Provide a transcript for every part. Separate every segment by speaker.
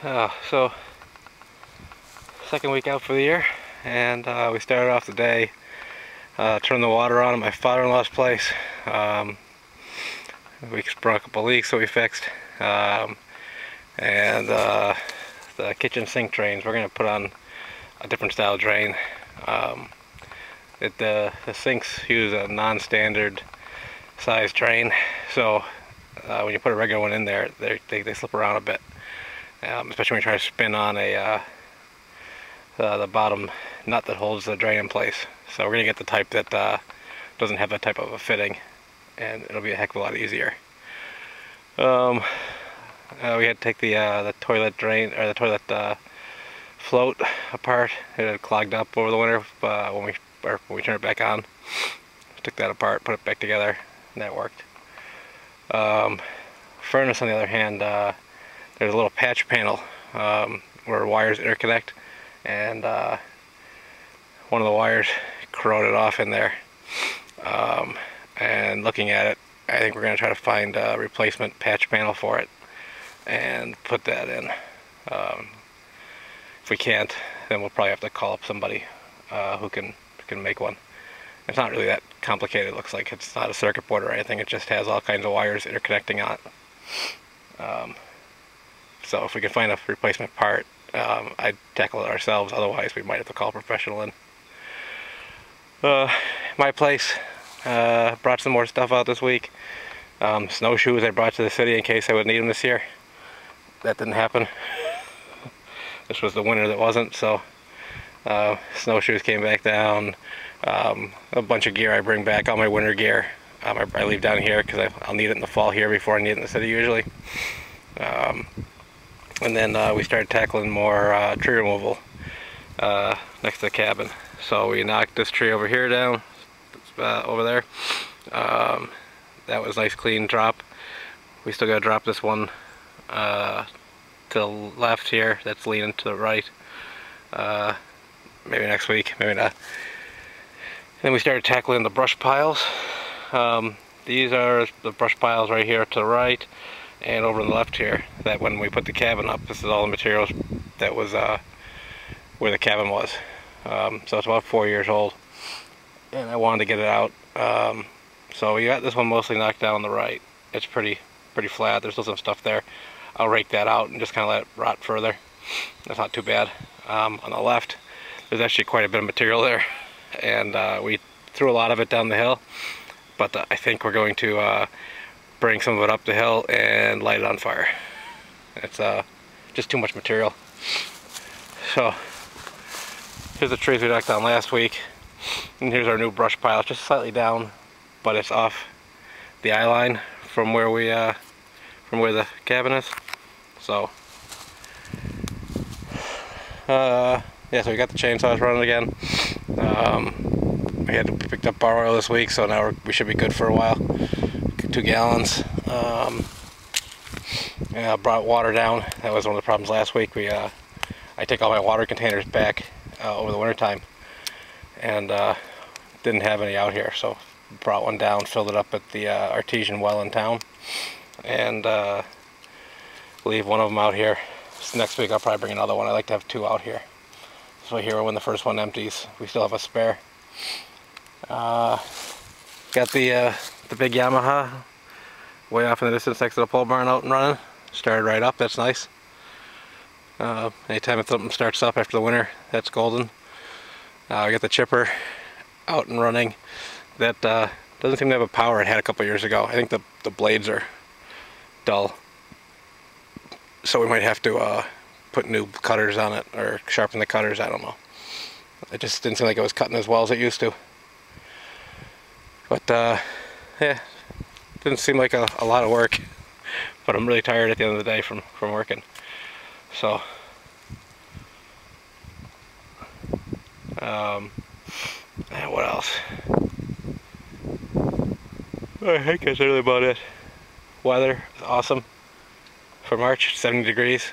Speaker 1: So second week out for the year, and we started off the day turning the water on at my father-in-law's place. We sprung a couple leaks that we fixed, and the kitchen sink drains, we're going to put on a different style drain. The sinks use a non-standard size drain, so when you put a regular one in there, they slip around a bit, especially when you try to spin on the bottom nut that holds the drain in place. So we're going to get the type that doesn't have that type of a fitting, and it'll be a heck of a lot easier. We had to take the toilet drain, or the toilet float apart. It had clogged up over the winter when we turned it back on. Took that apart, put it back together, and that worked. Furnace, on the other hand, there's a little patch panel where wires interconnect, and one of the wires corroded off in there. And looking at it, I think we're going to try to find a replacement patch panel for it and put that in. If we can't, then we'll probably have to call up somebody who can make one. It's not really that complicated. It looks like it's not a circuit board or anything. It just has all kinds of wires interconnecting on it. So if we can find a replacement part, I'd tackle it ourselves. Otherwise, we might have to call a professional in. My place brought some more stuff out this week. Snowshoes I brought to the city in case I would need them this year. That didn't happen. This was the winter that wasn't, so snowshoes came back down. A bunch of gear I bring back, all my winter gear. I leave down here because I'll need it in the fall here before I need it in the city usually. And then we started tackling more tree removal next to the cabin. So we knocked this tree over here down, over there. That was a nice clean drop. We still got to drop this one to the left here that's leaning to the right. Maybe next week, maybe not. Then we started tackling the brush piles. These are the brush piles right here to the right and over on the left here. That when we put the cabin up, this is all the materials that was where the cabin was. So it's about 4 years old, and I wanted to get it out. So we got this one mostly knocked down on the right. It's pretty flat. There's still some stuff there. I'll rake that out and just kind of let it rot further. That's not too bad. On the left, there's actually quite a bit of material there, and we threw a lot of it down the hill, but I think we're going to bring some of it up the hill and light it on fire. It's just too much material. So here's the trees we knocked down last week, and here's our new brush pile. It's just slightly down, but it's off the eye line from where the cabin is. So yeah, so we got the chainsaws running again. We had to pick up bar oil this week, so now we should be good for a while. 2 gallons. Yeah, I brought water down. That was one of the problems last week. I take all my water containers back over the winter time, and didn't have any out here, so brought one down, filled it up at the artesian well in town, and leave one of them out here. So next week I'll probably bring another one. I like to have 2 out here. So here, when the first one empties, we still have a spare. Got the big Yamaha way off in the distance next to the pole barn out and running. Started right up. That's nice. Anytime something starts up after the winter, that's golden. We got the chipper out and running. That doesn't seem to have a power it had a couple years ago. I think the blades are dull, so we might have to put new cutters on it or sharpen the cutters. I don't know. It just didn't seem like it was cutting as well as it used to. But yeah, didn't seem like a lot of work. But I'm really tired at the end of the day from working. So and what else? I think that's really about it. Weather is awesome for March, 70 degrees.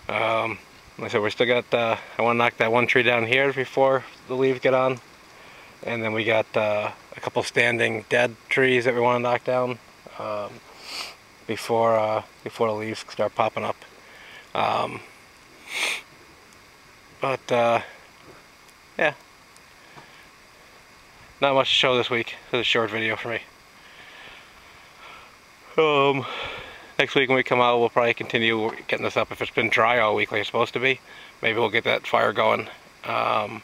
Speaker 1: Like I said, we still got, I want to knock that one tree down here before the leaves get on. And then we got a couple standing dead trees that we want to knock down before the leaves start popping up. Um, but yeah, not much to show this week. It's a short video for me. Next week when we come out, we'll probably continue getting this up. If it's been dry all week like it's supposed to be, maybe we'll get that fire going. Well,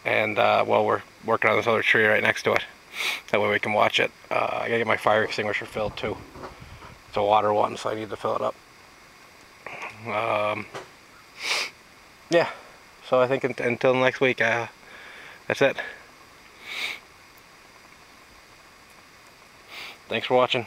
Speaker 1: we're working on this other tree right next to it. That way we can watch it. I gotta get my fire extinguisher filled too. It's a water one, so I need to fill it up. Yeah, so I think until next week, that's it. Thanks for watching.